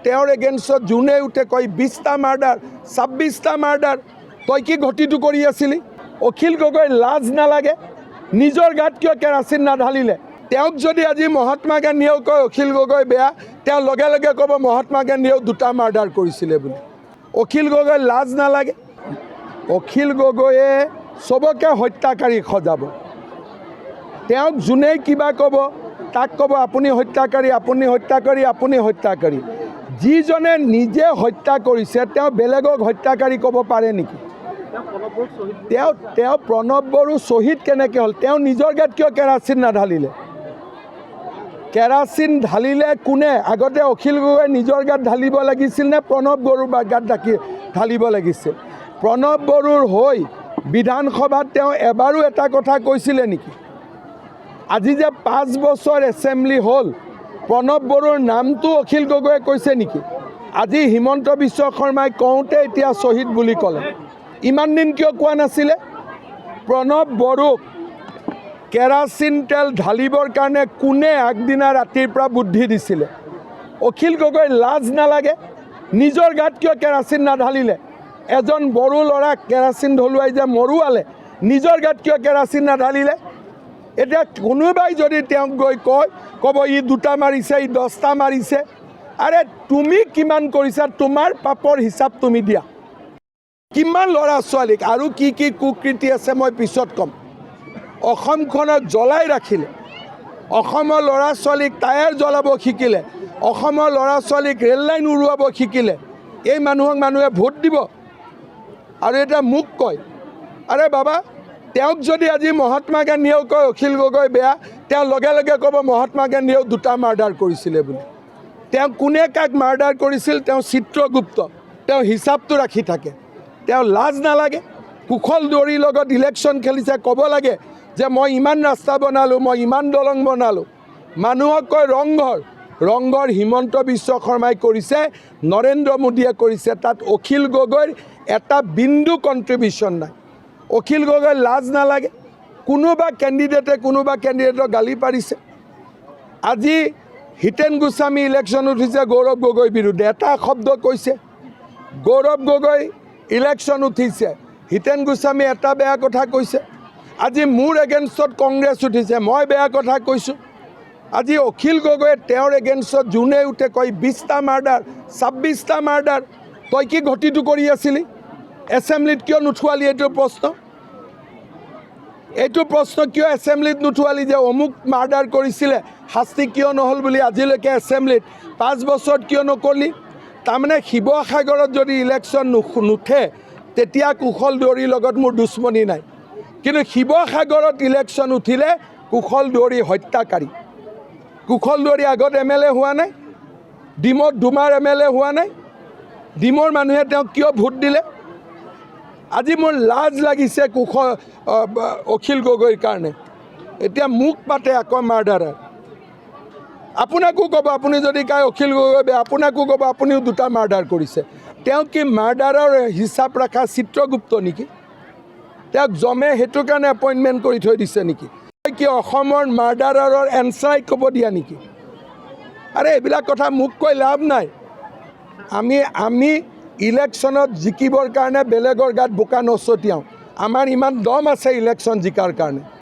তেওঁৰ এগেইনষ্টত যোনে উঠে কয় 20টা মাৰ্ডাৰ 26টা মাৰ্ডাৰ তই কি ঘটিটো কৰি আছিলি অখিল গগৈ লাজ নালাগে নিজৰ গাত কিয় কেৰাচিন নাঢালিলে তেওঁক যদি আজি মহাত্মা গান্ধীয়েও কয় অখিল গগৈ বেয়া তেওঁ লগে লগে ক'ব মহাত্মা গান্ধীয়েও 2টা মাৰ্ডাৰ কৰিছিলে বুলি অখিল গগৈ লাজ নালাগে অখিল গগৈয়ে সবকে হত্যাকাৰী খজাব তেওঁক যোনে কিবা ক'ব তাক ক'ব আপুনি হত্যাকাৰী আপুনি হত্যাকাৰী যিজনে নিজে হত্যা কৰিছে তেওঁ বেলেগক হত্যাকাৰী ক'ব পাৰে নেকি তেওঁ প্ৰণৱ বড়ো শ্বহীদ কেনেকৈ হ'ল তেওঁ নিজৰ গাত কিয় কেৰাচিন নাঢালিলে কেৰাচিন ঢালিলে কোনে আগতে অখিল গগৈ নিজৰ গাত ঢালিব লাগিছিল নে প্ৰণৱ বড়োৰ গাত ঢালিব লাগিছিল প্ৰণৱ বড়োৰ হৈ বিধানসভাত তেওঁ এবাৰো এটা কথা কৈছিলে নেকি আজি যে 5 বছৰ এছেম্বলি হ'ল প্ৰণৱ বড়োৰ নামটো অখিল গগৈয়ে কৈছে নেকি আজি হিমন্ত বিশ্ব শৰ্মাই কওঁতে এতিয়া শ্বহীদ বুলি ক'লে ইমান দিন কিয় কোৱা নাছিলে প্ৰণৱ বড়োক কেৰাচিন তেল ঢালিবৰ কাৰণে কোনে আগদিনা ৰাতিৰ পৰা বুদ্ধি দিছিলে অখিল গগৈ লাজ নালাগে নিজৰ গাত কিয় কেৰাচিন নাঢালিলে এজন বড়ো ল'ৰাক কেৰাচিন ঢলোৱাই যে মৰুৱালে নিজৰ গাত কিয় কেৰাচিন নাঢালিলে এতিয়া কোনোবাই যদি তেওঁক গৈ কয় ক'ব ই 2টা মাৰিছে ই 10টা মাৰিছে আৰে তুমি কিমান কৰিছা তোমাৰ পাপৰ হিচাপ তুমি দিয়া কিমান ল'ৰা ছোৱালীক আৰু কি কি কুকৃতি আছে মই পিছত ক'ম অসমখনক জ্বলাই ৰাখিলে অসমৰ ল'ৰা ছোৱালীক টায়াৰ জ্বলাব শিকিলে অসমৰ ল'ৰা ছোৱালীক ৰেল লাইন উৰুৱাব শিকিলে এই মানুহক মানুহে ভোট দিব আৰু এটা মোক কয় আৰে বাবা তেওঁক যদি আজি মহাত্মা গান্ধীয়েও কয় অখিল গগৈ বেয়া তেওঁ লগে লগে ক'ব মহাত্মা গান্ধীয়েও 2টা মাৰ্ডাৰ কৰিছিলে বুলি তেওঁ কোনে কাক মাৰ্ডাৰ কৰিছিল তেওঁ চিত্ৰগুপ্ত তেওঁ হিচাপটো ৰাখি থাকে তেওঁ লাজ নালাগে কুশল দুৱাৰীৰ লগত ইলেকশ্যন খেলিছে ক'ব লাগে যে মই ইমান ৰাস্তা বনালোঁ মই ইমান দলং বনালোঁ মানুহক কয় ৰংঘৰ হিমন্ত বিশ্ব শৰ্মাই কৰিছে নৰেন্দ্ৰ মোদীয়ে কৰিছে তাত অখিল গগৈৰ এটা বিন্দু কণ্ট্ৰিবিউশ্যন নাই অখিল গগৈ লাজ নালাগে কোনোবা কেণ্ডিডেটক গালি পাৰিছে আজি হিতেন গোস্বামী ইলেকশ্যন উঠিছে গৌৰৱ গগৈৰ বিৰুদ্ধে এটা শব্দ কৈছে গৌৰৱ গগৈ ইলেকশ্যন উঠিছে হিতেন গোস্বামী এটা বেয়া কথা কৈছে আজি মোৰ এগেইনষ্টত কংগ্ৰেছ উঠিছে মই বেয়া কথা কৈছোঁ আজি অখিল গগৈয়ে তেওঁৰ এগেইনষ্টত যোনে উঠে কয় 20টা মাৰ্ডাৰ 26টা মাৰ্ডাৰ তই কি ঘটিটো কৰি আছিলি এছেম্বলিত কিয় নুঠোৱালি এইটো প্ৰশ্ন কিয় এছেম্বলিত নুঠোৱালি যে অমুক মাৰ্ডাৰ কৰিছিলে শাস্তি কিয় নহ'ল বুলি আজিলৈকে এছেম্বলিত 5 বছৰত কিয় নকৰলি তাৰমানে শিৱসাগৰত যদি ইলেকশ্যন নুঠে তেতিয়া কুশল দুৱাৰীৰ লগত মোৰ দুশ্মনী নাই কিন্তু শিৱসাগৰত ইলেকশ্যন উঠিলে কুশল দুৱাৰী হত্যাকাৰী কুশল দুৱাৰী আগত MLA হোৱা নাই ডিমত দুমাৰ MLA হোৱা নাই ডিমৰ মানুহে তেওঁক কিয় ভোট দিলে আজি মোৰ লাজ লাগিছে অখিল গগৈৰ কাৰণে এতিয়া মোক পাতে আকৌ মাৰ্ডাৰাৰ আপোনাকো ক'ব আপুনি যদি কয় অখিল গগৈ বেয়া আপোনাকো ক'ব আপুনিও 2টা মাৰ্ডাৰ কৰিছে তেওঁ কি মাৰ্ডাৰৰ হিচাপ ৰখা চিত্ৰগুপ্ত নেকি তেওঁক জমে সেইটো কাৰণে এপইণ্টমেণ্ট কৰি থৈ দিছে নেকি কি অসমৰ মাৰ্ডাৰাৰৰ এনচাৰ ক'ব দিয়া নেকি আৰে এইবিলাক কথা মোক কৈ লাভ নাই আমি ইলেকশ্যনত জিকিবৰ কাৰণে বেলেগৰ গাত বোকা নছটিয়াওঁ আমাৰ ইমান দম আছে ইলেকশ্যন জিকাৰ কাৰণে